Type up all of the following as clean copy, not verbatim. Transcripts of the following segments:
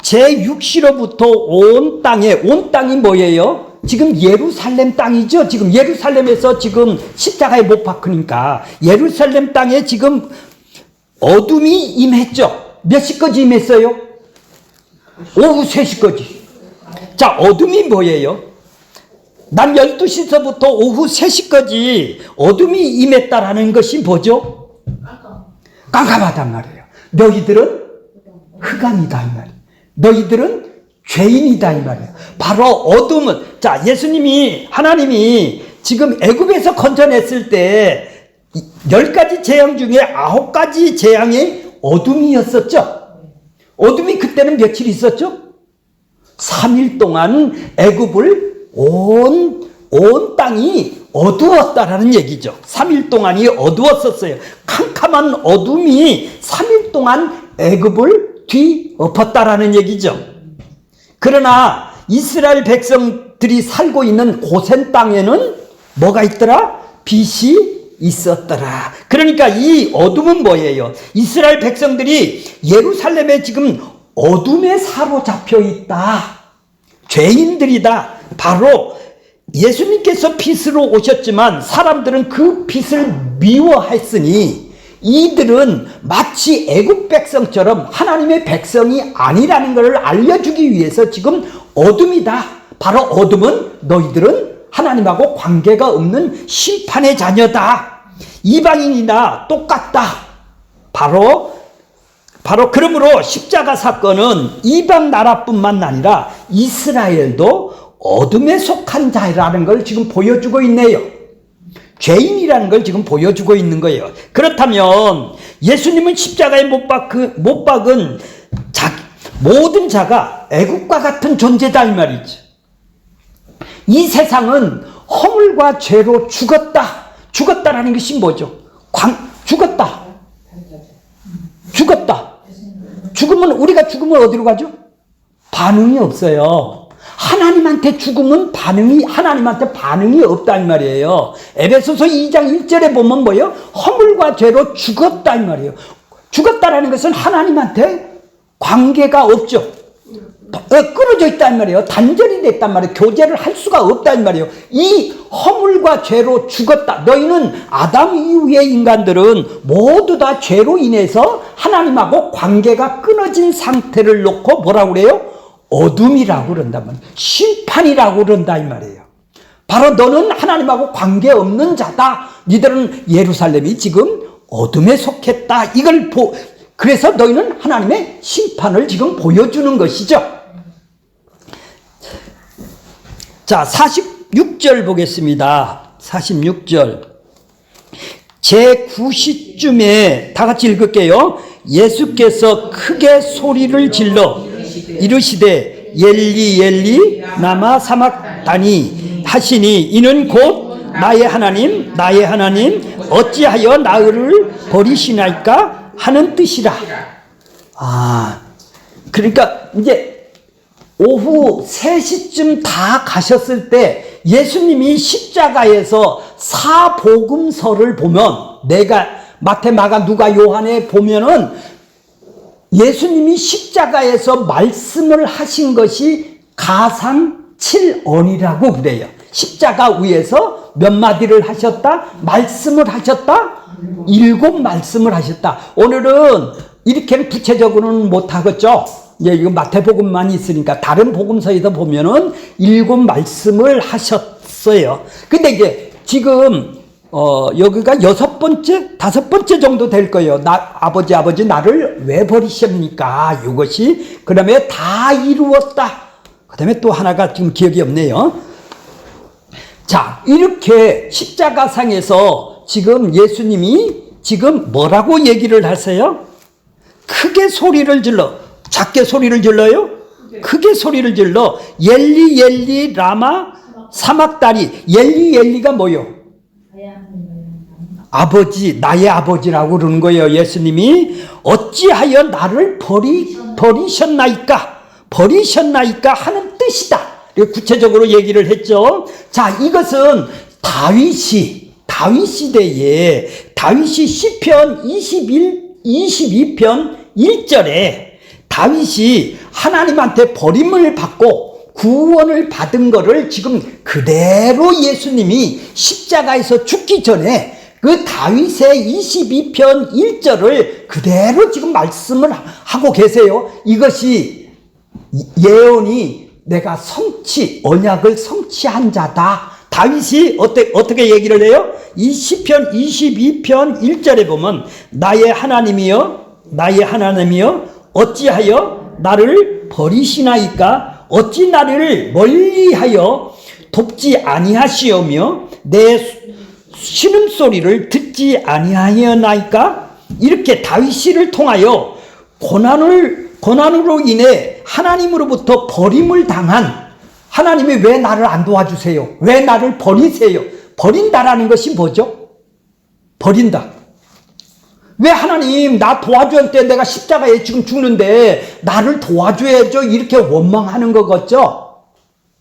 제6시로부터 온 땅이 뭐예요? 지금 예루살렘 땅이죠. 지금 예루살렘에서 지금 십자가에 못 박으니까 예루살렘 땅에 지금 어둠이 임했죠. 몇 시까지 임했어요? 오후 3시까지. 자, 어둠이 뭐예요? 낮 12시서부터 오후 3시까지 어둠이 임했다라는 것이 뭐죠? 깜깜하단 말이에요. 너희들은 흑암이다 이 말이에요. 너희들은 죄인이다 이 말이에요. 바로 어둠은, 자, 하나님이 지금 애굽에서 건져냈을 때 10가지 재앙 중에 9가지 재앙이 어둠이었었죠. 어둠이 그때는 며칠 있었죠? 3일 동안 애굽을 온 땅이 어두웠다라는 얘기죠. 3일 동안이 어두웠었어요. 캄캄한 어둠이 3일 동안 애굽을 뒤엎었다라는 얘기죠. 그러나 이스라엘 백성들이 살고 있는 고센 땅에는 뭐가 있더라? 빛이 있었더라. 그러니까 이 어둠은 뭐예요? 이스라엘 백성들이 예루살렘에 지금 어둠에 사로잡혀 있다. 죄인들이다. 바로 예수님께서 빛으로 오셨지만 사람들은 그 빛을 미워했으니 이들은 마치 애굽 백성처럼 하나님의 백성이 아니라는 것을 알려주기 위해서 지금 어둠이다. 바로 어둠은 너희들은 하나님하고 관계가 없는 심판의 자녀다. 이방인이나 똑같다. 바로 그러므로 십자가 사건은 이방 나라뿐만 아니라 이스라엘도 어둠에 속한 자라는 걸 지금 보여주고 있네요. 죄인이라는 걸 지금 보여주고 있는 거예요. 그렇다면 예수님은 십자가에 못 박은 모든 자가 애국과 같은 존재다 이 말이죠. 이 세상은 허물과 죄로 죽었다. 죽었다라는 것이 뭐죠? 죽었다. 우리가 죽으면 어디로 가죠? 반응이 없어요. 하나님한테 반응이 없다 이 말이에요. 에베소서 2장 1절에 보면 뭐예요? 허물과 죄로 죽었다 이 말이에요. 죽었다라는 것은 하나님한테 관계가 없죠. 끊어져 있다 이 말이에요. 단절이 됐단 말이에요. 교제를 할 수가 없다 이 말이에요. 이 허물과 죄로 죽었다. 너희는 아담 이후의 인간들은 모두 다 죄로 인해서 하나님하고 관계가 끊어진 상태를 놓고 뭐라고 그래요? 어둠이라고 그런단 말이에요. 심판이라고 그런다 이 말이에요. 바로 너는 하나님하고 관계없는 자다. 니들은 예루살렘이 지금 어둠에 속했다. 그래서 너희는 하나님의 심판을 지금 보여주는 것이죠. 자, 46절 보겠습니다. 46절. 제9시쯤에 다 같이 읽을게요. 예수께서 크게 소리를 질러 이르시되 엘리 엘리 라마 사박다니 하시니 이는 곧 나의 하나님 어찌하여 나를 버리시나이까 하는 뜻이라. 그러니까 이제 오후 3시쯤 다 가셨을 때 예수님이 십자가에서 사복음서를 보면 내가 마태, 마가, 누가, 요한에 보면은 예수님이 십자가에서 말씀을 하신 것이 가상 7언이라고 그래요. 십자가 위에서 몇 마디를 하셨다? 말씀을 하셨다? 7 말씀을 하셨다. 오늘은 이렇게 구체적으로는 못하겠죠. 이거 마태복음만 있으니까 다른 복음서에서 보면은 7 말씀을 하셨어요. 근데 이제 지금 여기가 6번째, 5번째 정도 될 거예요. 아버지 나를 왜 버리십니까? 이것이 그 다음에 다 이루었다. 그 다음에 또 하나가 지금 기억이 없네요. 자, 이렇게 십자가상에서 지금 예수님이 지금 뭐라고 얘기를 하세요? 크게 소리를 질러. 작게 소리를 질러요? 크게 소리를 질러. 엘리 엘리 라마 사박다니. 엘리 엘리가 뭐요? 아버지, 나의 아버지라고 그러는 거예요. 예수님이 어찌하여 나를 버리셨나이까 하는 뜻이다. 구체적으로 얘기를 했죠. 자, 이것은 다윗 시대에 다윗이 시편 22편 1절에 다윗이 하나님한테 버림을 받고 구원을 받은 거를 지금 그대로 예수님이 십자가에서 죽기 전에 그 다윗의 22편 1절을 그대로 지금 말씀을 하고 계세요. 이것이 예언이 내가 언약을 성취한 자다. 다윗이 어떻게 얘기를 해요? 이 시편 22편 1절에 보면 나의 하나님이여 어찌하여 나를 버리시나이까? 어찌 나를 멀리하여 돕지 아니하시오며 내 신음소리를 듣지 아니하였나이까? 이렇게 다윗을 통하여 고난으로 인해 하나님으로부터 버림을 당한 하나님이 왜 나를 안 도와주세요? 왜 나를 버리세요? 버린다라는 것이 뭐죠? 버린다. 왜 하나님 나 도와줘야 돼? 내가 십자가에 지금 죽는데 나를 도와줘야죠. 이렇게 원망하는 거겠죠?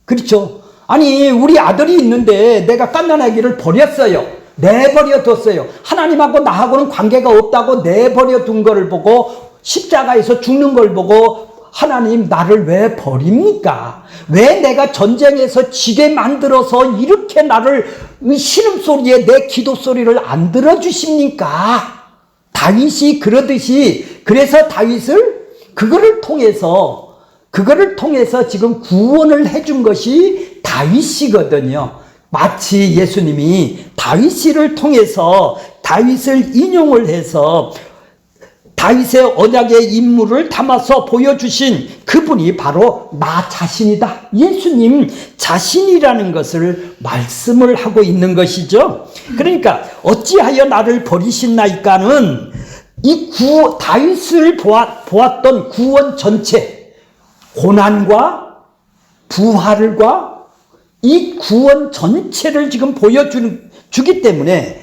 그렇죠? 아니 우리 아들이 있는데 내가 갓난아기를 버렸어요. 내버려 뒀어요. 하나님하고 나하고는 관계가 없다고 내버려 둔 거를 보고 십자가에서 죽는 걸 보고 하나님 나를 왜 버립니까? 왜 내가 전쟁에서 지게 만들어서 이렇게 나를 신음소리에 내 기도소리를 안 들어주십니까? 다윗이 그러듯이 그래서 다윗을 그거를 통해서 지금 구원을 해준 것이 다윗이거든요. 마치 예수님이 다윗을 통해서 다윗을 인용을 해서 다윗의 언약의 인물을 담아서 보여주신 그분이 바로 나 자신이다. 예수님 자신이라는 것을 말씀을 하고 있는 것이죠. 그러니까 어찌하여 나를 버리신나이까는 이 다윗을 보았던 구원 전체, 고난과 부활과 이 구원 전체를 지금 보여주기 때문에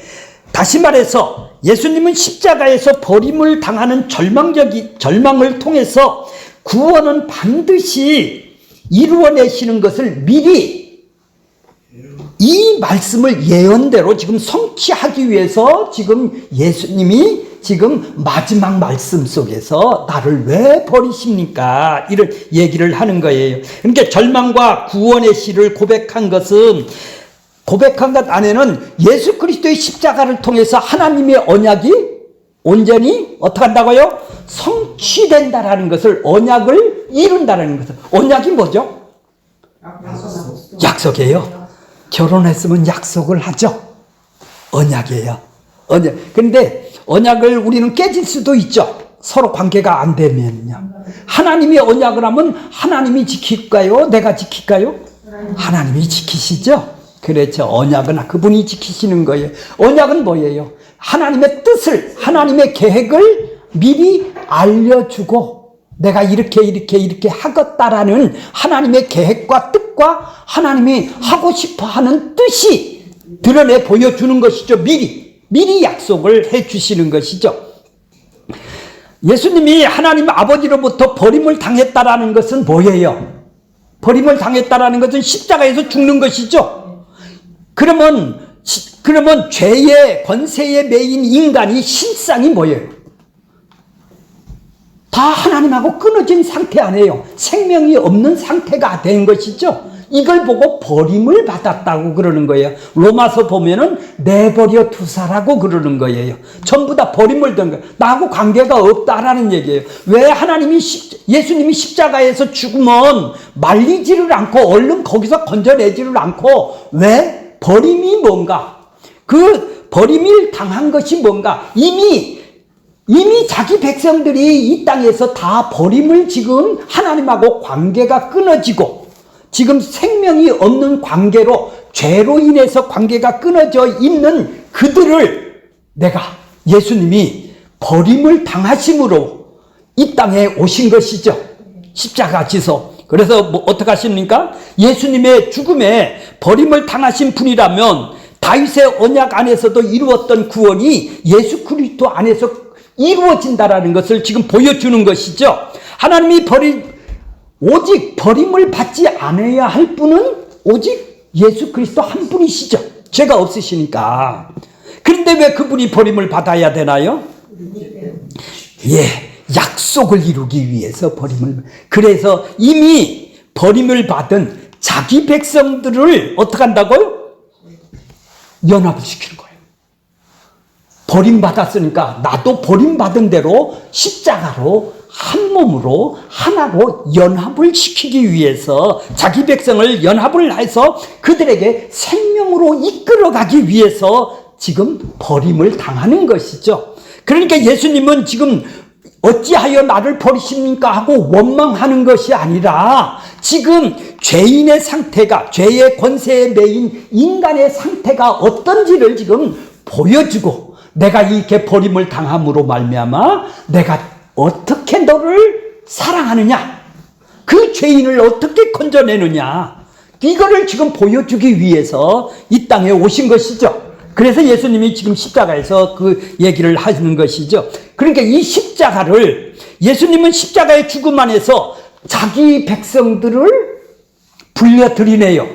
다시 말해서 예수님은 십자가에서 버림을 당하는 절망을 통해서 구원은 반드시 이루어내시는 것을 미리 이 말씀을 예언대로 지금 성취하기 위해서 지금 예수님이 지금 마지막 말씀 속에서 나를 왜 버리십니까? 이런 얘기를 하는 거예요. 그러니까 절망과 구원의 시를 고백한 것 안에는 예수 그리스도의 십자가를 통해서 하나님의 언약이 온전히 어떻게 한다고요? 성취된다라는 것을, 언약을 이룬다라는 것을. 언약이 뭐죠? 약속이에요. 결혼했으면 약속을 하죠. 언약이에요. 그런데 언약을 우리는 깨질 수도 있죠. 서로 관계가 안 되면요. 하나님이 언약을 하면 하나님이 지킬까요? 내가 지킬까요? 하나님이 지키시죠. 그렇죠. 언약은 그분이 지키시는 거예요. 언약은 뭐예요? 하나님의 뜻을, 하나님의 계획을 미리 알려주고 내가 이렇게 하겠다라는 하나님의 계획과 뜻과 하나님이 하고 싶어 하는 뜻이 드러내 보여주는 것이죠. 미리 약속을 해주시는 것이죠. 예수님이 하나님 아버지로부터 버림을 당했다라는 것은 뭐예요? 버림을 당했다라는 것은 십자가에서 죽는 것이죠. 그러면 죄의 권세에 매인 인간이 실상이 뭐예요? 다 하나님하고 끊어진 상태 아니에요. 생명이 없는 상태가 된 것이죠. 이걸 보고 버림을 받았다고 그러는 거예요. 로마서 보면은 내버려 두사라고 그러는 거예요. 전부 다 버림을 든 거예요. 나하고 관계가 없다라는 얘기예요. 왜 예수님이 십자가에서 죽으면 말리지를 않고 얼른 거기서 건져내지를 않고 왜? 버림이 뭔가? 그 버림을 당한 것이 뭔가? 이미 자기 백성들이 이 땅에서 다 버림을 지금 하나님하고 관계가 끊어지고 지금 생명이 없는 관계로 죄로 인해서 관계가 끊어져 있는 그들을 예수님이 버림을 당하심으로 이 땅에 오신 것이죠. 십자가 지서. 그래서 어떻게 하십니까? 예수님의 죽음에 버림을 당하신 분이라면 다윗의 언약 안에서도 이루었던 구원이 예수 그리스도 안에서 이루어진다라는 것을 지금 보여주는 것이죠. 하나님이 오직 버림을 받지 않아야 할 분은 오직 예수 그리스도 한 분이시죠. 죄가 없으시니까. 그런데 왜 그분이 버림을 받아야 되나요? 약속을 이루기 위해서 버림을, 그래서 이미 버림을 받은 자기 백성들을 어떻게 한다고요? 연합을 시키는 거예요. 버림받았으니까 나도 버림받은 대로 십자가로 한 몸으로 하나로 연합을 시키기 위해서 자기 백성을 연합을 해서 그들에게 생명으로 이끌어가기 위해서 지금 버림을 당하는 것이죠. 그러니까 예수님은 지금 어찌하여 나를 버리십니까 하고 원망하는 것이 아니라 지금 죄인의 상태가, 죄의 권세에 매인 인간의 상태가 어떤지를 지금 보여주고, 내가 이렇게 버림을 당함으로 말미암아 내가 어떻게 너를 사랑하느냐, 그 죄인을 어떻게 건져내느냐, 이거를 지금 보여주기 위해서 이 땅에 오신 것이죠. 그래서 예수님이 지금 십자가에서 그 얘기를 하시는 것이죠. 그러니까 이 십자가를, 예수님은 십자가의 죽음 안에서 자기 백성들을 불려드리네요.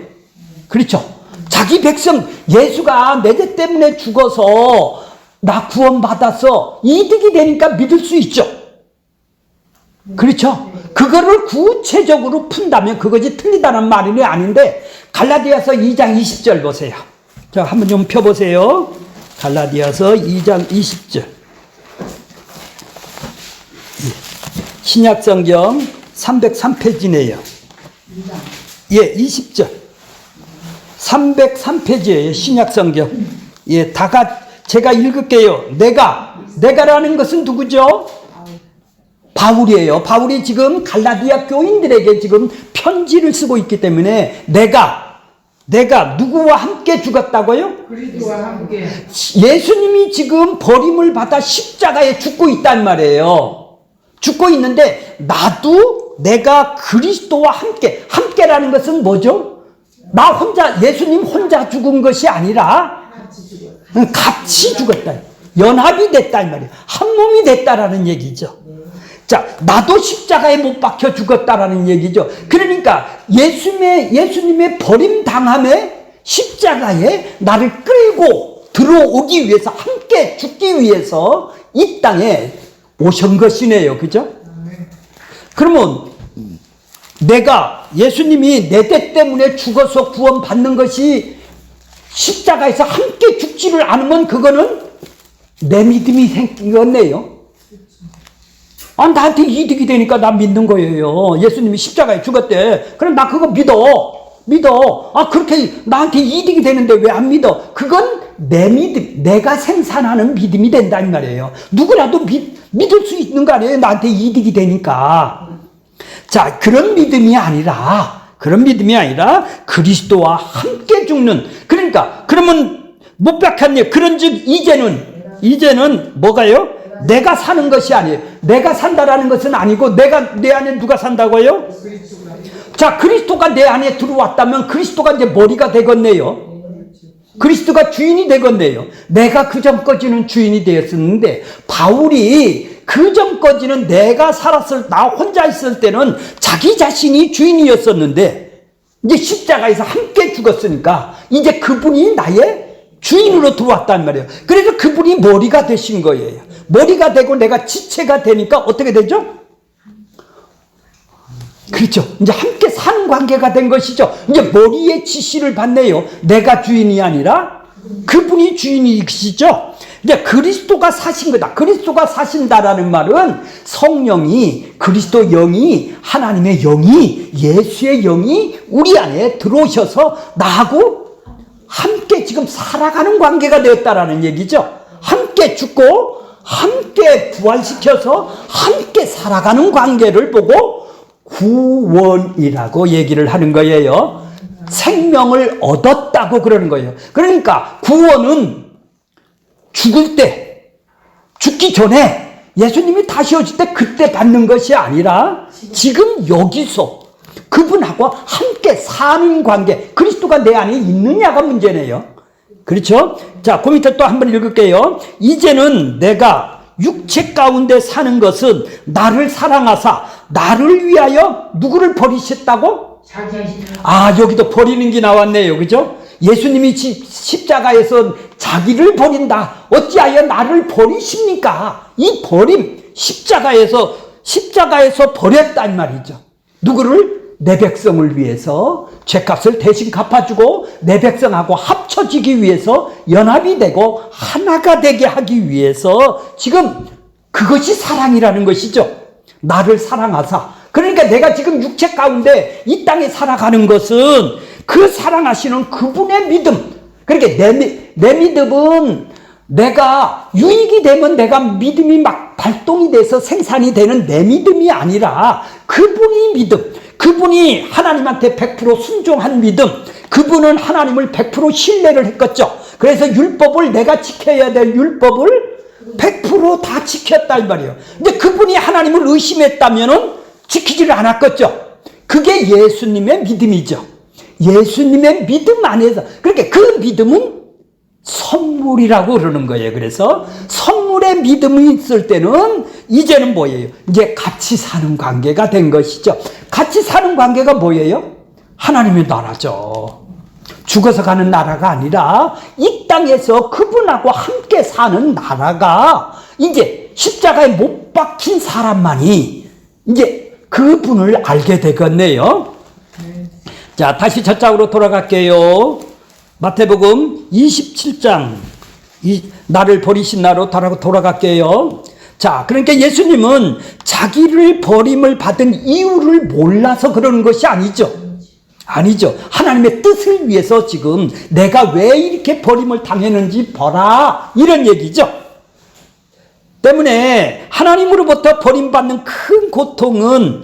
그렇죠? 자기 백성, 예수가 내 죄 때문에 죽어서 나 구원받아서 이득이 되니까 믿을 수 있죠. 그렇죠? 그거를 구체적으로 푼다면 그것이 틀리다는 말이 아닌데, 갈라디아서 2장 20절 보세요. 자, 한번 좀 펴보세요. 갈라디아서 2장 20절. 신약성경 303페이지네요. 예, 20절. 303페이지예요, 신약성경. 예, 제가 읽을게요. 내가라는 것은 누구죠? 바울이에요. 바울이 지금 갈라디아 교인들에게 지금 편지를 쓰고 있기 때문에 내가 누구와 함께 죽었다고요? 그리스도와 함께. 예수님이 지금 버림을 받아 십자가에 죽고 있단 말이에요. 죽고 있는데 내가 그리스도와 함께라는 것은 뭐죠? 나 혼자, 예수님 혼자 죽은 것이 아니라 같이 죽었다. 연합이 됐다 이 말이에요. 한 몸이 됐다라는 얘기죠. 자, 나도 십자가에 못 박혀 죽었다라는 얘기죠. 그러니까 예수님의 버림당함에 십자가에 나를 끌고 들어오기 위해서, 함께 죽기 위해서 이 땅에 오신 것이네요. 그죠? 그러면 예수님이 내 죄 때문에 죽어서 구원받는 것이 십자가에서 함께 죽지를 않으면 그거는 내 믿음이 생겼네요. 나한테 이득이 되니까 나 믿는 거예요. 예수님이 십자가에 죽었대. 그럼 나 그거 믿어. 그렇게 나한테 이득이 되는데 왜 안 믿어? 그건 내 믿음, 내가 생산하는 믿음이 된다는 말이에요. 누구라도 믿을 수 있는 거 아니에요? 나한테 이득이 되니까. 자, 그런 믿음이 아니라 그리스도와 함께 죽는, 그러니까 그러면 못 박혔네. 그런즉 이제는 뭐가요? 내가 사는 것이 아니에요. 내가 산다라는 것은 아니고, 내 안에 누가 산다고요? 자, 그리스도가 내 안에 들어왔다면 그리스도가 이제 머리가 되겠네요. 그리스도가 주인이 되겠네요. 내가 그 전까지는 주인이 되었었는데, 바울이 그 전까지는 나 혼자 있을 때는 자기 자신이 주인이었었는데, 이제 십자가에서 함께 죽었으니까 이제 그분이 나의 주인으로 들어왔단 말이에요. 그래서 그분이 머리가 되신 거예요. 머리가 되고 내가 지체가 되니까 어떻게 되죠? 그렇죠. 이제 함께 사는 관계가 된 것이죠. 이제 머리의 지시를 받네요. 내가 주인이 아니라 그분이 주인이시죠. 이제 그리스도가 사신 거다. 그리스도가 사신다라는 말은 성령이, 그리스도 영이, 하나님의 영이, 예수의 영이 우리 안에 들어오셔서 나하고 함께 지금 살아가는 관계가 되었다라는 얘기죠. 함께 죽고 함께 부활시켜서 함께 살아가는 관계를 보고 구원이라고 얘기를 하는 거예요. 생명을 얻었다고 그러는 거예요. 그러니까 구원은 죽기 전에 예수님이 다시 오실 때 그때 받는 것이 아니라 지금 여기서 그분하고 함께 사는 관계, 그리스도가 내 안에 있느냐가 문제네요. 그렇죠? 자, 그 밑에 또 한번 읽을게요. 이제는 내가 육체 가운데 사는 것은 나를 사랑하사 나를 위하여 누구를 버리셨다고? 여기도 버리는 게 나왔네요. 그죠? 예수님이 십자가에서 자기를 버린다. 어찌하여 나를 버리십니까? 이 버림, 십자가에서 버렸다 이 말이죠. 누구를? 내 백성을 위해서 죄값을 대신 갚아주고 내 백성하고 합쳐지기 위해서 연합이 되고 하나가 되게 하기 위해서 지금 그것이 사랑이라는 것이죠. 나를 사랑하사. 그러니까 내가 지금 육체 가운데 이 땅에 살아가는 것은 그 사랑하시는 그분의 믿음. 그러니까 내 믿음은 내가 유익이 되면 내가 믿음이 막 발동이 돼서 생산이 되는 내 믿음이 아니라 그분이 믿음. 그분이 하나님한테 100% 순종한 믿음. 그분은 하나님을 100% 신뢰를 했겠죠. 그래서 율법을 내가 지켜야 될 율법을 100% 다 지켰다 이 말이에요. 근데 그분이 하나님을 의심했다면은 지키지를 않았겠죠. 그게 예수님의 믿음이죠. 예수님의 믿음 안에서. 그러니까 그 믿음은 선물이라고 그러는 거예요. 그래서 선물의 믿음이 있을 때는 이제는 뭐예요? 이제 같이 사는 관계가 된 것이죠. 같이 사는 관계가 뭐예요? 하나님의 나라죠. 죽어서 가는 나라가 아니라 이 땅에서 그분하고 함께 사는 나라가 이제 십자가에 못 박힌 사람만이 이제 그분을 알게 되겠네요. 자, 다시 저쪽으로 돌아갈게요. 마태복음 27장 나를 버리신 나로 돌아갈게요. 자, 그러니까 예수님은 자기를 버림을 받은 이유를 몰라서 그러는 것이 아니죠. 아니죠. 하나님의 뜻을 위해서 지금 내가 왜 이렇게 버림을 당했는지 보라 이런 얘기죠. 때문에 하나님으로부터 버림받는 큰 고통은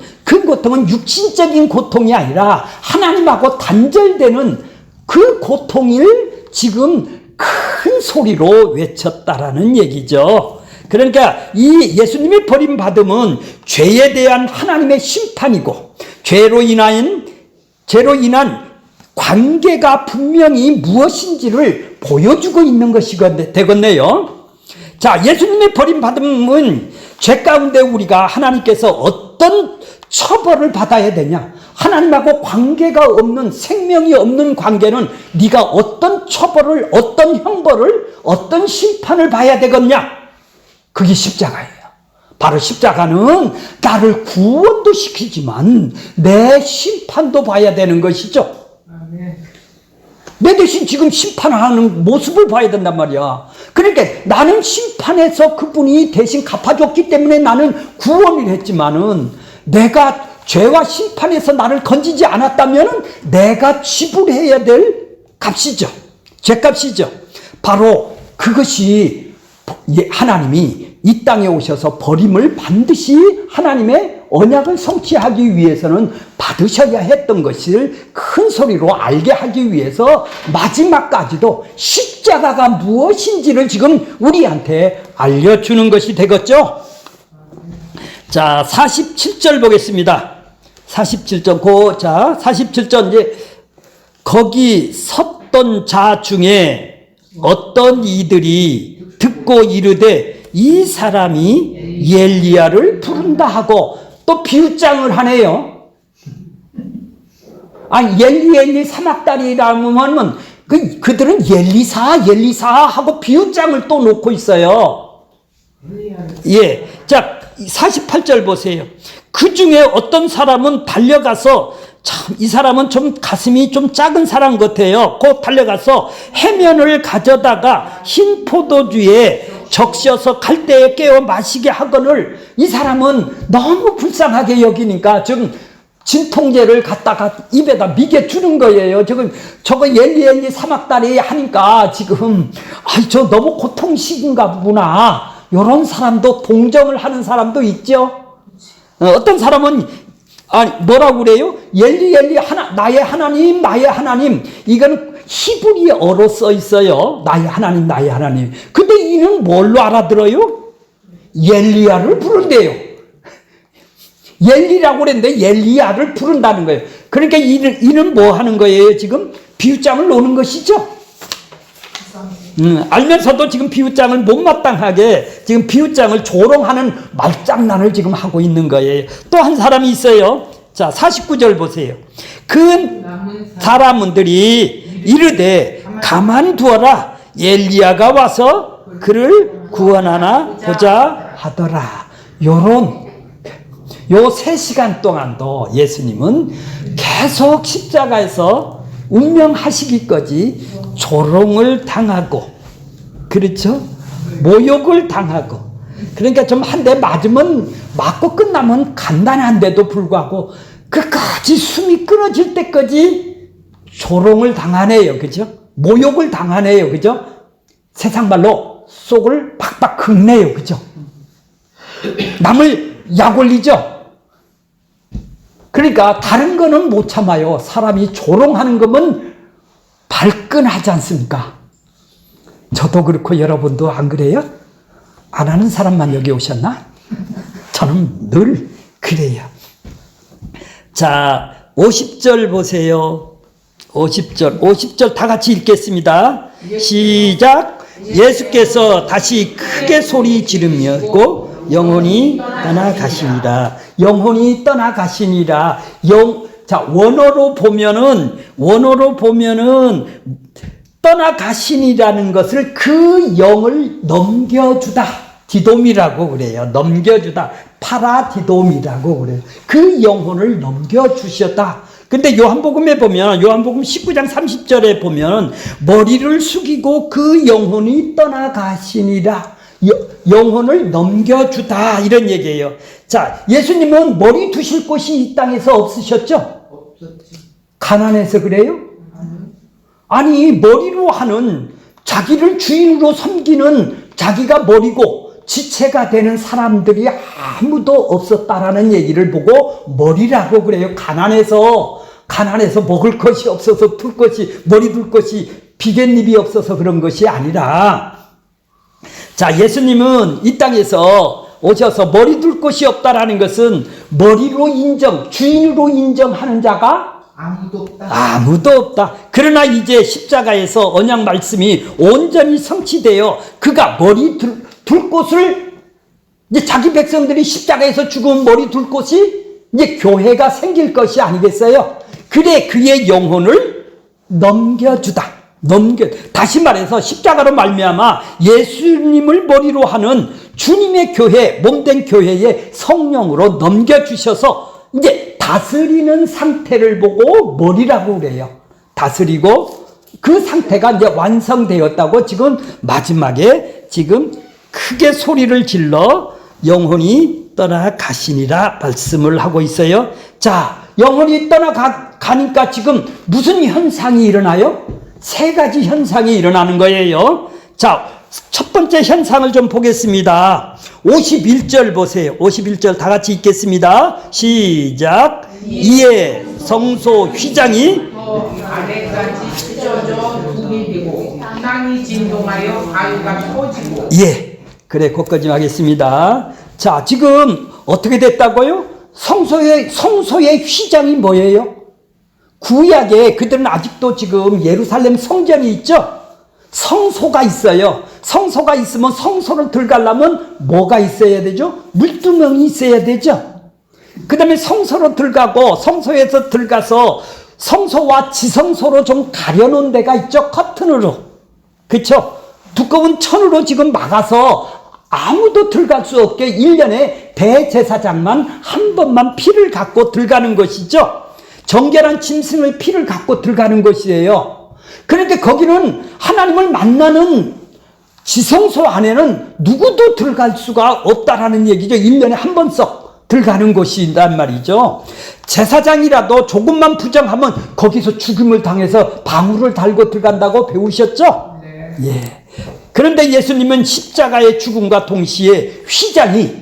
육신적인 고통이 아니라 하나님하고 단절되는 그 고통을 지금 큰 소리로 외쳤다라는 얘기죠. 그러니까 이 예수님의 버림받음은 죄에 대한 하나님의 심판이고 죄로 인한 관계가 분명히 무엇인지를 보여주고 있는 것이 되겠네요. 자, 예수님의 버림받음은 죄 가운데 우리가 하나님께서 어떤 처벌을 받아야 되냐? 하나님하고 관계가 없는, 생명이 없는 관계는 네가 어떤 처벌을, 어떤 형벌을, 어떤 심판을 봐야 되겠냐? 그게 십자가예요. 바로 십자가는 나를 구원도 시키지만 내 심판도 봐야 되는 것이죠. 내 대신 지금 심판하는 모습을 봐야 된단 말이야. 그러니까 나는 심판해서 그분이 대신 갚아줬기 때문에 나는 구원을 했지만은 내가 죄와 심판에서 나를 건지지 않았다면 내가 지불해야 될 값이죠. 죄값이죠. 바로 그것이 하나님이 이 땅에 오셔서 버림을 반드시 하나님의 언약을 성취하기 위해서는 받으셔야 했던 것을 큰 소리로 알게 하기 위해서 마지막까지도 십자가가 무엇인지를 지금 우리한테 알려주는 것이 되겠죠. 자, 47절 보겠습니다. 47절, 47절, 이제, 거기 섰던 자 중에 어떤 이들이 듣고 이르되 이 사람이 엘리야를 부른다 하고 또 비유장을 하네요. 엘리 사막다리라고 하면 그들은 엘리사 하고 비유장을 또 놓고 있어요. 예. 자, 48절 보세요. 그 중에 어떤 사람은 달려가서 참 이 사람은 좀 가슴이 좀 작은 사람 같아요. 곧 달려가서 해면을 가져다가 흰 포도주에 적셔서 갈대에 깨워 마시게 하거늘 이 사람은 너무 불쌍하게 여기니까 지금 진통제를 갖다가 입에다 미게 주는 거예요. 지금 저거 엘리 사막다리 하니까 지금 저 너무 고통식인가 보구나. 이런 사람도 동정을 하는 사람도 있죠. 어떤 사람은 뭐라고 그래요? 엘리 나의 하나님. 이거는 히브리어로 써 있어요. 나의 하나님. 근데 이는 뭘로 알아들어요? 엘리야를 부른대요. 엘리라고 그랬는데 엘리야를 부른다는 거예요. 그러니까 이는 뭐 하는 거예요? 지금 비유장을 놓는 것이죠. 알면서도 지금 비유장을 못마땅하게 지금 비유장을 조롱하는 말장난을 지금 하고 있는 거예요. 또 한 사람이 있어요. 자, 49절 보세요. 그 사람들이 이르되 가만두어라. 엘리야가 와서 그를 구원하나 보자 하더라. 요런 요 3시간 동안도 예수님은 계속 십자가에서 운명하시기까지 조롱을 당하고, 그렇죠? 모욕을 당하고, 그러니까 좀 한 대 맞으면 맞고 끝나면 간단한데도 불구하고 끝까지 숨이 끊어질 때까지 조롱을 당하네요. 그죠? 모욕을 당하네요. 그죠? 세상 말로 속을 팍팍 긁네요. 그죠? 남을 약 올리죠? 그러니까 다른 거는 못 참아요. 사람이 조롱하는 거면 발끈하지 않습니까? 저도 그렇고 여러분도 안 그래요? 안 하는 사람만 여기 오셨나? 저는 늘 그래요. 자, 50절 보세요. 50절 다 같이 읽겠습니다. 시작. 예수께서 다시 크게 소리 지르며 영혼이 떠나가시니라. 영혼이 떠나가시니라. 자, 원어로 보면은 떠나가시니라는 것을 그 영을 넘겨주다. 디돔이라고 그래요. 넘겨주다. 파라디돔이라고 그래요. 그 영혼을 넘겨주셨다. 근데 요한복음에 보면, 요한복음 19장 30절에 보면, 머리를 숙이고 그 영혼이 떠나가시니라. 영혼을 넘겨주다. 이런 얘기예요. 자, 예수님은 머리 두실 곳이 이 땅에서 없으셨죠? 없었지. 가난해서 그래요? 아니, 머리로 하는, 자기를 주인으로 섬기는 자기가 머리고 지체가 되는 사람들이 아무도 없었다라는 얘기를 보고 머리라고 그래요. 가난해서 먹을 것이 없어서 머리 둘 것이 비갯잎이 없어서 그런 것이 아니라, 자, 예수님은 이 땅에서 오셔서 머리 둘 곳이 없다라는 것은 머리로 주인으로 인정하는 자가 아무도 없다. 그러나 이제 십자가에서 언약 말씀이 온전히 성취되어 그가 머리 둘 곳을, 이제 자기 백성들이 십자가에서 죽으면 머리 둘 곳이 이제 교회가 생길 것이 아니겠어요? 그래, 그의 영혼을 넘겨주다. 다시 말해서 십자가로 말미암아 예수님을 머리로 하는 주님의 교회, 몸된 교회에 성령으로 넘겨주셔서 이제 다스리는 상태를 보고 머리라고 그래요. 다스리고 그 상태가 이제 완성되었다고 지금 마지막에 지금 크게 소리를 질러 영혼이 떠나가시니라 말씀을 하고 있어요. 자, 영혼이 떠나가니까 지금 무슨 현상이 일어나요? 3가지 현상이 일어나는 거예요. 자, 첫 번째 현상을 좀 보겠습니다. 51절 보세요. 51절 다 같이 읽겠습니다. 시작. 이에 성소 휘장이 아래까지 찢어져 불이 되고 땅이 진동하여 바위가 터지고. 예, 그래, 거기까지 하겠습니다. 자, 지금 어떻게 됐다고요? 성소의 휘장이 뭐예요? 구약에 그들은 아직도 지금 예루살렘 성전이 있죠? 성소가 있어요. 성소가 있으면 성소를 들어가려면 뭐가 있어야 되죠? 물두멍이 있어야 되죠? 그 다음에 성소로 들어가고, 성소에서 들어가서 성소와 지성소로 좀 가려놓은 데가 있죠? 커튼으로. 그쵸? 두꺼운 천으로 지금 막아서 아무도 들어갈 수 없게 1년에 대제사장만 한 번만 피를 갖고 들어가는 것이죠? 정결한 짐승의 피를 갖고 들어가는 것이에요. 그런데 거기는 하나님을 만나는 지성소 안에는 누구도 들어갈 수가 없다라는 얘기죠. 1년에 한 번씩 들어가는 곳이란 말이죠. 제사장이라도 조금만 부정하면 거기서 죽임을 당해서 방울을 달고 들어간다고 배우셨죠? 네. 예. 그런데 예수님은 십자가의 죽음과 동시에 휘장이,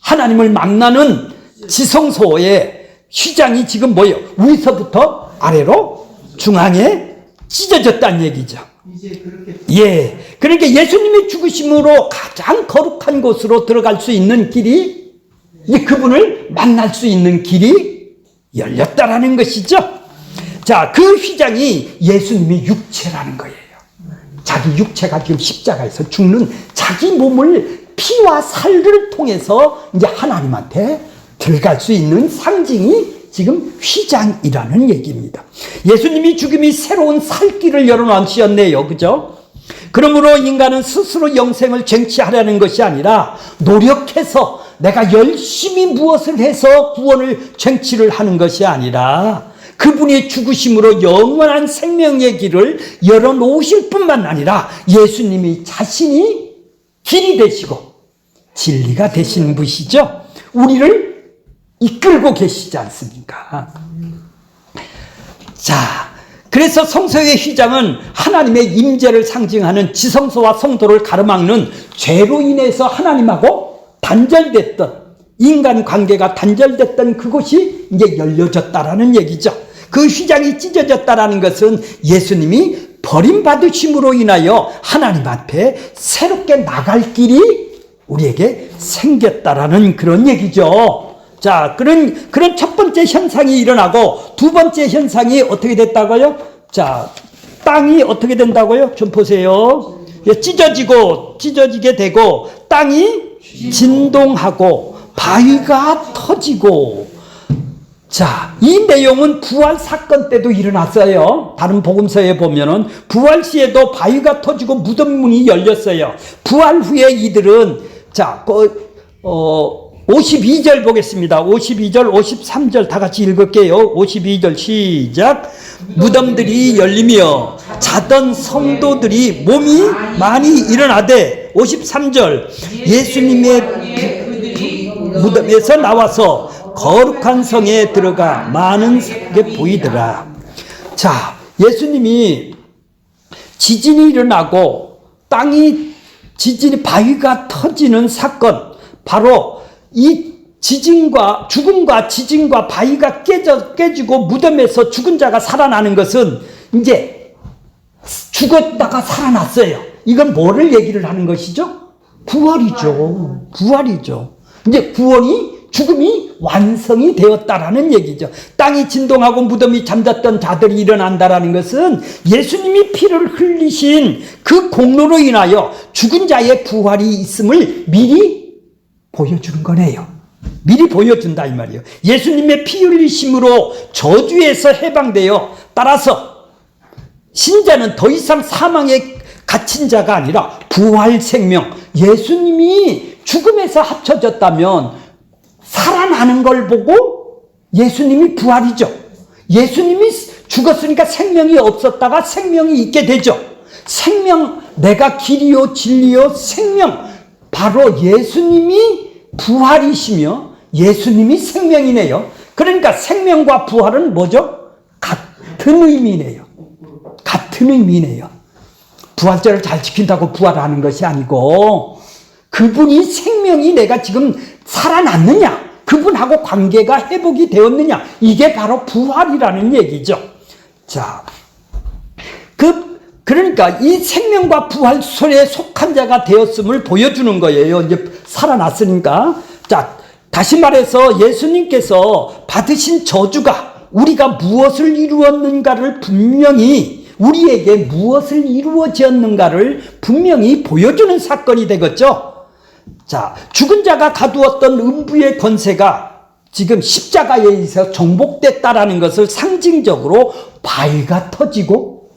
하나님을 만나는 지성소의 휘장이 지금 뭐예요? 위서부터 아래로 중앙에 찢어졌다는 얘기죠. 이제 그렇게. 예. 그러니까 예수님의 죽으심으로 가장 거룩한 곳으로 들어갈 수 있는 길이, 이제 그분을 만날 수 있는 길이 열렸다라는 것이죠. 자, 그 휘장이 예수님의 육체라는 거예요. 자기 육체가 지금 십자가에서 죽는 자기 몸을 피와 살을 통해서 이제 하나님한테 들어갈 수 있는 상징이 지금 휘장이라는 얘기입니다. 예수님이 죽음이 새로운 살길을 열어놓으셨네요. 그죠? 그러므로 인간은 스스로 영생을 쟁취하려는 것이 아니라 노력해서 내가 열심히 무엇을 해서 구원을 쟁취를 하는 것이 아니라 그분이 죽으심으로 영원한 생명의 길을 열어놓으실 뿐만 아니라 예수님이 자신이 길이 되시고 진리가 되시는 분이시죠. 우리를 이끌고 계시지 않습니까? 자, 그래서 성소의 휘장은 하나님의 임재를 상징하는 지성소와 성도를 가로막는 죄로 인해서 하나님하고 단절됐던, 인간 관계가 단절됐던 그곳이 이제 열려졌다라는 얘기죠. 그 휘장이 찢어졌다라는 것은 예수님이 버림받으심으로 인하여 하나님 앞에 새롭게 나갈 길이 우리에게 생겼다라는 그런 얘기죠. 자, 그런 첫 번째 현상이 일어나고 두 번째 현상이 어떻게 됐다고요? 자, 땅이 어떻게 된다고요? 좀 보세요. 찢어지게 되고 땅이 진동하고 바위가 터지고. 자, 이 내용은 부활 사건 때도 일어났어요. 다른 복음서에 보면은 부활 시에도 바위가 터지고 무덤 문이 열렸어요. 부활 후에 이들은, 자, 52절 보겠습니다. 52절, 53절 다 같이 읽을게요. 52절 시작. 무덤들이 열리며 자던 성도들이 몸이 많이 일어나되 53절 예수님의 무덤에서 나와서 거룩한 성에 들어가 많은 사람에게 보이더라. 자, 예수님이 지진이 일어나고 바위가 터지는 사건, 바로 이 죽음과 지진과 바위가 깨지고 무덤에서 죽은 자가 살아나는 것은 이제 죽었다가 살아났어요. 이건 뭐를 얘기를 하는 것이죠? 부활이죠. 이제 죽음이 완성이 되었다라는 얘기죠. 땅이 진동하고 무덤이 잠잤던 자들이 일어난다라는 것은 예수님이 피를 흘리신 그 공로로 인하여 죽은 자의 부활이 있음을 미리 보여주는 거네요. 미리 보여준다 이 말이에요. 예수님의 피 흘리심으로 저주에서 해방되어 따라서 신자는 더 이상 사망에 갇힌 자가 아니라 부활 생명, 예수님이 죽음에서 합쳐졌다면 살아나는 걸 보고 예수님이 부활이죠. 예수님이 죽었으니까 생명이 없었다가 생명이 있게 되죠. 생명, 내가 길이요 진리요 생명, 바로 예수님이 부활이시며 예수님이 생명이네요. 그러니까 생명과 부활은 뭐죠? 같은 의미네요. 부활절을 잘 지킨다고 부활하는 것이 아니고 그분이 생명이 내가 지금 살아났느냐, 그분하고 관계가 회복이 되었느냐, 이게 바로 부활이라는 얘기죠. 자, 그러니까 이 생명과 부활설에 속한 자가 되었음을 보여주는 거예요. 이제 살아났으니까. 자, 다시 말해서 예수님께서 받으신 저주가 우리가 무엇을 이루었는가를 분명히, 우리에게 무엇을 이루어졌는가를 분명히 보여주는 사건이 되겠죠. 자, 죽은 자가 가두었던 음부의 권세가 지금 십자가에 의해서 정복됐다라는 것을 상징적으로 바위가 터지고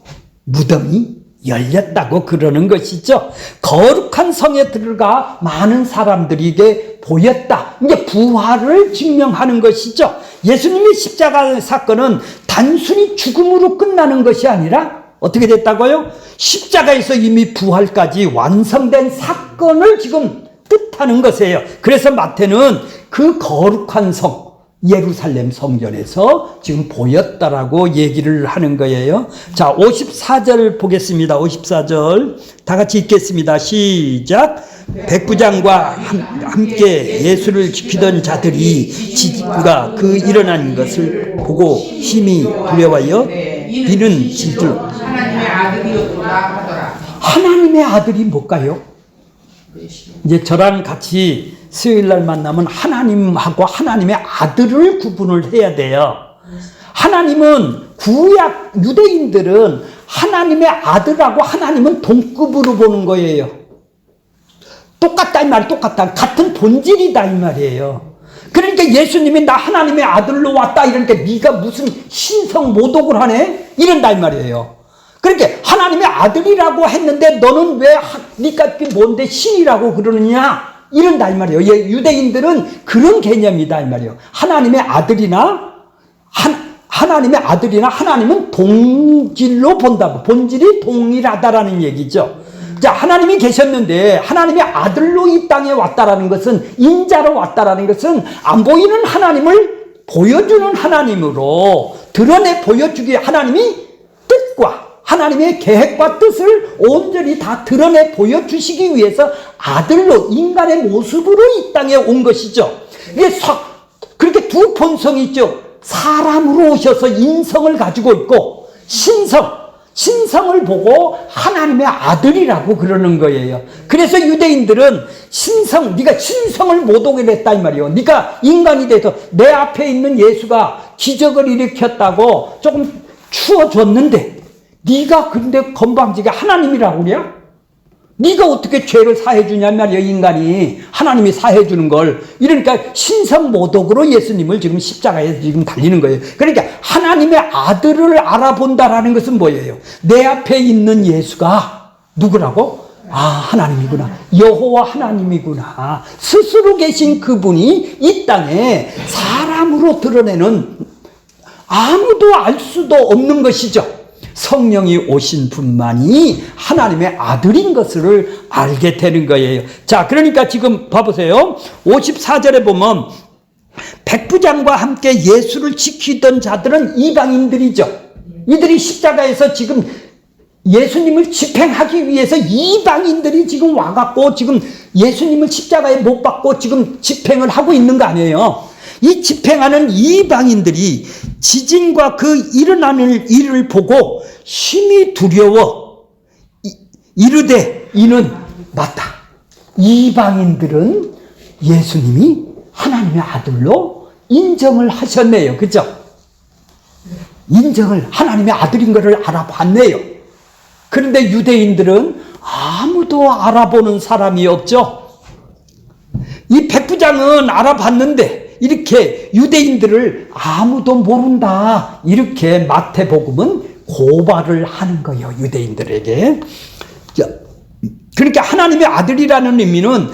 무덤이 열렸다고 그러는 것이죠. 거룩한 성에 들어가 많은 사람들에게 보였다. 이제 부활을 증명하는 것이죠. 예수님의 십자가 사건은 단순히 죽음으로 끝나는 것이 아니라 어떻게 됐다고요? 십자가에서 이미 부활까지 완성된 사건을 지금 뜻하는 것이에요. 그래서 마태는 그 거룩한 성, 예루살렘 성전에서 지금 보였다라고 얘기를 하는 거예요. 자, 54절 보겠습니다. 54절 다 같이 읽겠습니다. 시작. 백부장과 함께 예수를 지키던 자들이 지진과 그 일어난 것을 보고 심히 두려워하여 이는 진짜 하나님의 아들이었구나 하더라. 하나님의 아들이 뭘까요? 이제 저랑 같이 수요일날 만나면 하나님하고 하나님의 아들을 구분을 해야 돼요. 하나님은 구약 유대인들은 하나님의 아들하고 하나님은 동급으로 보는 거예요. 똑같다 이 말이 똑같다. 같은 본질이다 이 말이에요. 그러니까 예수님이 나 하나님의 아들로 왔다 이러니까 네가 무슨 신성 모독을 하네? 이런다 이 말이에요. 그러니까 하나님의 아들이라고 했는데 너는 왜 네가 뭔데 신이라고 그러느냐? 이런다 이 말이에요. 유대인들은 그런 개념이다 이 말이에요. 하나님의 아들이나 하나님은 동질로 본다. 본질이 동일하다라는 얘기죠. 자, 하나님이 계셨는데 하나님의 아들로 이 땅에 왔다라는 것은, 인자로 왔다라는 것은 안 보이는 하나님을 보여주는 하나님으로 드러내 보여주기, 하나님이 뜻과 하나님의 계획과 뜻을 온전히 다 드러내 보여주시기 위해서 아들로, 인간의 모습으로 이 땅에 온 것이죠. 이게 그렇게 두 본성이 있죠. 사람으로 오셔서 인성을 가지고 있고, 신성을 보고 하나님의 아들이라고 그러는 거예요. 그래서 유대인들은 네가 신성을 못 오게 됐다 이 말이에요. 네가 인간이 돼서 내 앞에 있는 예수가 기적을 일으켰다고 조금 추워줬는데 네가 근데 건방지게 하나님이라고 그래? 네가 어떻게 죄를 사해주냐 말이에요. 인간이 하나님이 사해주는 걸. 이러니까 신성모독으로 예수님을 지금 십자가에 지금 달리는 거예요. 그러니까 하나님의 아들을 알아본다라는 것은 뭐예요? 내 앞에 있는 예수가 누구라고? 하나님이구나. 여호와 하나님이구나. 스스로 계신 그분이 이 땅에 사람으로 드러내는, 아무도 알 수도 없는 것이죠. 성령이 오신 분만이 하나님의 아들인 것을 알게 되는 거예요. 자, 그러니까 지금 봐보세요. 54절에 보면 백부장과 함께 예수를 지키던 자들은 이방인들이죠. 이들이 십자가에서 지금 예수님을 집행하기 위해서 이방인들이 지금 와갖고 지금 예수님을 십자가에 못 박고 지금 집행을 하고 있는 거 아니에요. 이 집행하는 이방인들이 지진과 그 일어나는 일을 보고 심히 두려워 이르되 이는 맞다. 이방인들은 예수님이 하나님의 아들로 인정을 하셨네요. 그죠? 인정을 하나님의 아들인 것을 알아봤네요. 그런데 유대인들은 아무도 알아보는 사람이 없죠. 이 백부장은 알아봤는데 이렇게 유대인들을 아무도 모른다, 이렇게 마태복음은 고발을 하는 거예요. 유대인들에게. 그러니까 하나님의 아들이라는 의미는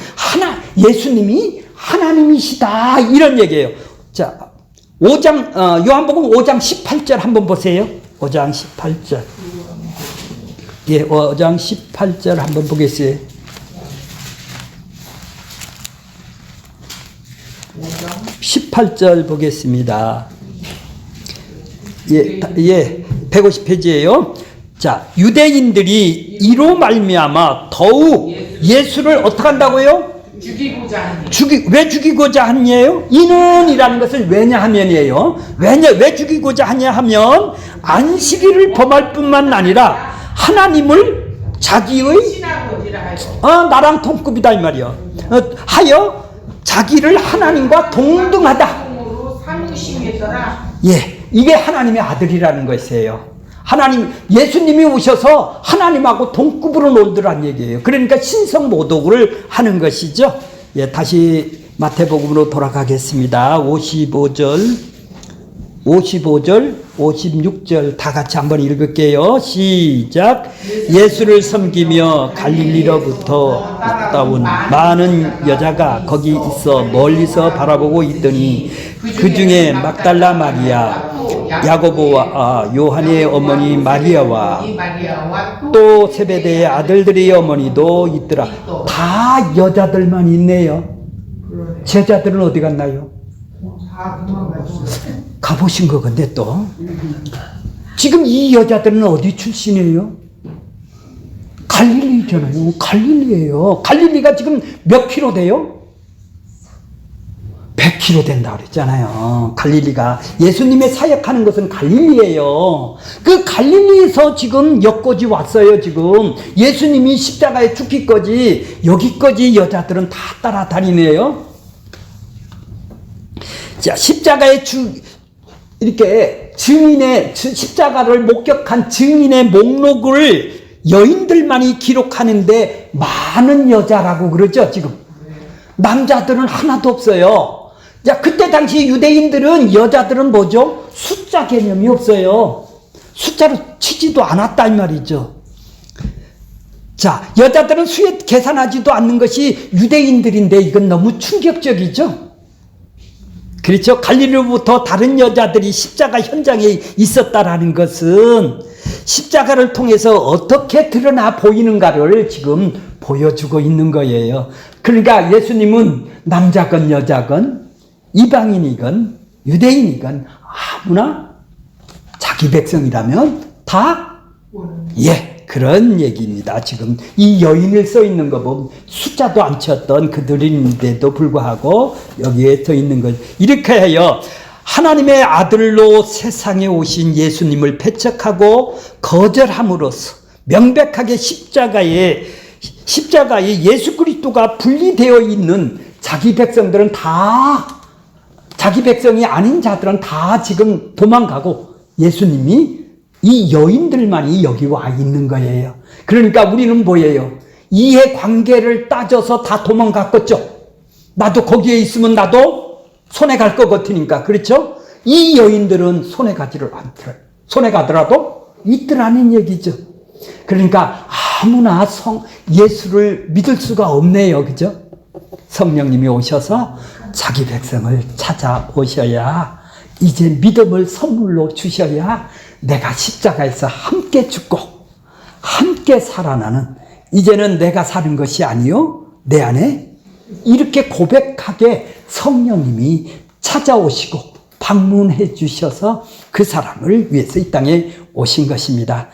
예수님이 하나님이시다, 이런 얘기예요. 자, 요한복음 5장 18절 한번 보세요. 5장 18절. 예, 5장 18절 한번 보겠어요. 18절 보겠습니다. 예, 150페이지예요. 자, 유대인들이 이로 말미암아 더욱 예수를 어떻게 한다고요? 왜 죽이고자 하냐요? 이는이라는 것은 왜냐하면이에요. 왜 죽이고자 하냐 하면 안식일을 범할 뿐만 아니라 하나님을 자기의 나랑 동급이다 이 말이요. 하여 자기를 하나님과 동등하다. 예, 이게 하나님의 아들이라는 것이에요. 예수님이 오셔서 하나님하고 동급으로 놀더란 얘기예요. 그러니까 신성모독을 하는 것이죠. 예, 다시 마태복음으로 돌아가겠습니다. 55절, 56절 다 같이 한번 읽을게요. 시작. 예수를 섬기며 갈릴리로부터 따온 많은 여자가 거기 있어 멀리서 바라보고 있더니 그 중에 막달라 마리아, 야고보와 요한의 어머니 마리아와 또 세베대의 아들들의 어머니도 있더라. 다 여자들만 있네요. 제자들은 어디 갔나요? 가보신 거 근데 또 지금 이 여자들은 어디 출신이에요? 갈릴리잖아요. 갈릴리예요. 갈릴리가 지금 몇 킬로 돼요? 100km 된다고 그랬잖아요. 갈릴리가 예수님의 사역하는 것은 갈릴리예요. 그 갈릴리에서 지금 여기까지 왔어요. 지금 예수님이 십자가에 죽기까지 여기까지 여자들은 다 따라다니네요. 자, 십자가에 이렇게 십자가를 목격한 증인의 목록을 여인들만이 기록하는데 많은 여자라고 그러죠. 지금 남자들은 하나도 없어요. 자, 그때 당시 유대인들은 여자들은 뭐죠? 숫자 개념이 없어요. 숫자로 치지도 않았다 이 말이죠. 자, 여자들은 수에 계산하지도 않는 것이 유대인들인데 이건 너무 충격적이죠? 그렇죠? 갈릴리로부터 다른 여자들이 십자가 현장에 있었다라는 것은 십자가를 통해서 어떻게 드러나 보이는가를 지금 보여주고 있는 거예요. 그러니까 예수님은 남자건 여자건 이방인이건 유대인이건 아무나 자기 백성이라면 다 그런 얘기입니다. 지금 이 여인을 써 있는 거 보면 숫자도 안 쳤던 그들인데도 불구하고 여기에 써 있는 것. 이렇게 해요. 하나님의 아들로 세상에 오신 예수님을 배척하고 거절함으로써 명백하게 십자가에 예수 그리스도가 분리되어 있는 자기 백성들은 다, 자기 백성이 아닌 자들은 다 지금 도망가고 예수님이 이 여인들만이 여기 와 있는 거예요. 그러니까 우리는 뭐예요? 이해관계를 따져서 다 도망갔겠죠. 나도 거기에 있으면 나도 손해 갈 것 같으니까. 그렇죠? 이 여인들은 손해 가지를 않더라. 손해 가더라도 있더라는 얘기죠. 그러니까 아무나 예수를 믿을 수가 없네요. 그죠? 성령님이 오셔서 자기 백성을 찾아오셔야 이제 믿음을 선물로 주셔야 내가 십자가에서 함께 죽고 함께 살아나는, 이제는 내가 사는 것이 아니요 내 안에 이렇게 고백하게 성령님이 찾아오시고 방문해 주셔서 그 사람을 위해서 이 땅에 오신 것입니다.